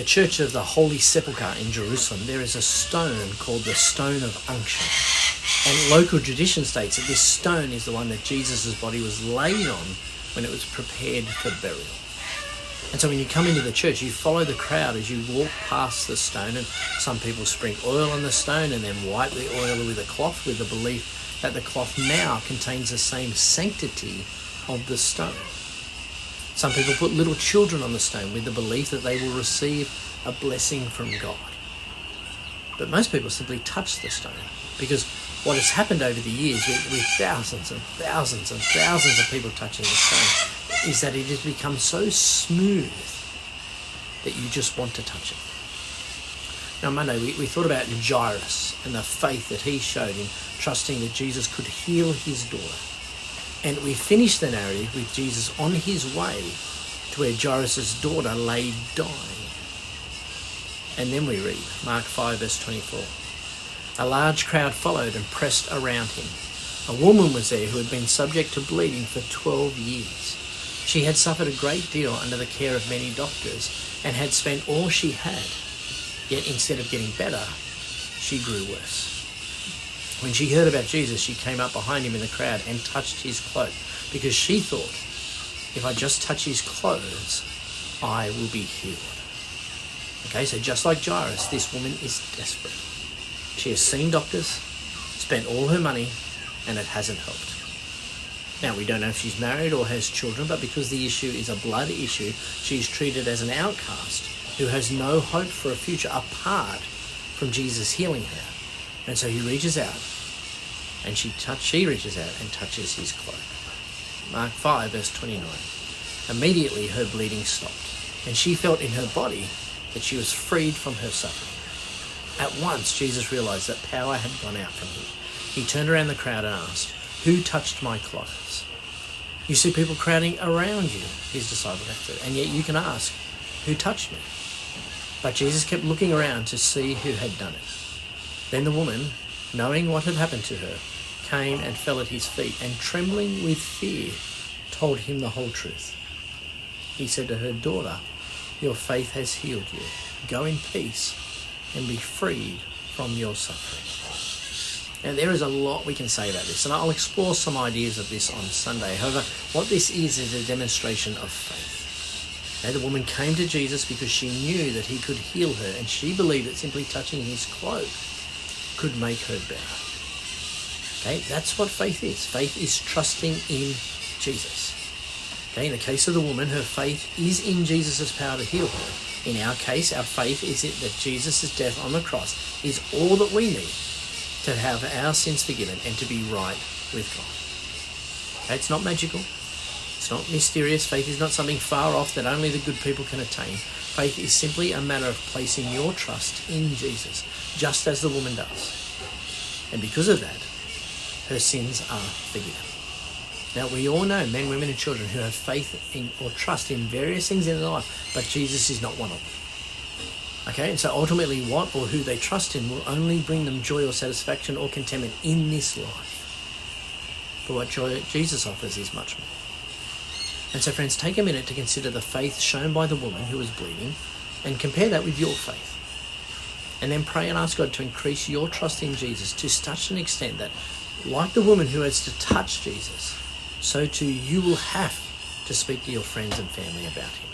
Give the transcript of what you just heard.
the Church of the Holy Sepulchre in Jerusalem, there is a stone called the Stone of Unction. And local tradition states that this stone is the one that Jesus' body was laid on when it was prepared for burial. And so when you come into the church, you follow the crowd as you walk past the stone, and some people sprinkle oil on the stone and then wipe the oil with a cloth with the belief that the cloth now contains the same sanctity of the stone. Some people put little children on the stone with the belief that they will receive a blessing from God. But most people simply touch the stone, because what has happened over the years with thousands and thousands and thousands of people touching the stone is that it has become so smooth that you just want to touch it. Now, Monday, we thought about Jairus and the faith that he showed in trusting that Jesus could heal his daughter. And we finished the narrative with Jesus on his way to where Jairus' daughter lay dying. And then we read Mark 5 verse 24. A large crowd followed and pressed around him. A woman was there who had been subject to bleeding for 12 years. She had suffered a great deal under the care of many doctors and had spent all she had. Yet instead of getting better, she grew worse. When she heard about Jesus, she came up behind him in the crowd and touched his cloak, because she thought, if I just touch his clothes, I will be healed. Okay, so just like Jairus, this woman is desperate. She has seen doctors, spent all her money, and it hasn't helped. Now, we don't know if she's married or has children, but because the issue is a blood issue, she's treated as an outcast who has no hope for a future apart from Jesus healing her. And so he reaches out, and she reaches out and touches his cloak. Mark 5 verse 29. Immediately her bleeding stopped, and she felt in her body that she was freed from her suffering. At once Jesus realized that power had gone out from him. He turned around the crowd and asked, "Who touched my clothes?" You see people crowding around you, his disciples answered, and yet you can ask, "Who touched me?" But Jesus kept looking around to see who had done it. Then the woman, knowing what had happened to her, came and fell at his feet, and trembling with fear, told him the whole truth. He said to her, "Daughter, your faith has healed you. Go in peace and be freed from your suffering." Now, there is a lot we can say about this, and I'll explore some ideas of this on Sunday. However, what this is a demonstration of faith. Now, the woman came to Jesus because she knew that he could heal her, and she believed that simply touching his cloak could make her better. Okay, that's what faith is. Faith is trusting in Jesus. Okay, in the case of the woman, her faith is in Jesus' power to heal her. In our case, our faith is that Jesus' death on the cross is all that we need to have our sins forgiven and to be right with God. Okay, it's not magical. It's not mysterious. Faith is not something far off that only the good people can attain. Faith is simply a matter of placing your trust in Jesus, just as the woman does. And because of that, her sins are forgiven. Now, we all know men, women, and children who have faith in or trust in various things in their life, but Jesus is not one of them. Okay, and so ultimately what or who they trust in will only bring them joy or satisfaction or contentment in this life. But what joy Jesus offers is much more. And so, friends, take a minute to consider the faith shown by the woman who was bleeding and compare that with your faith. And then pray and ask God to increase your trust in Jesus to such an extent that, like the woman who has to touch Jesus, so too you will have to speak to your friends and family about him.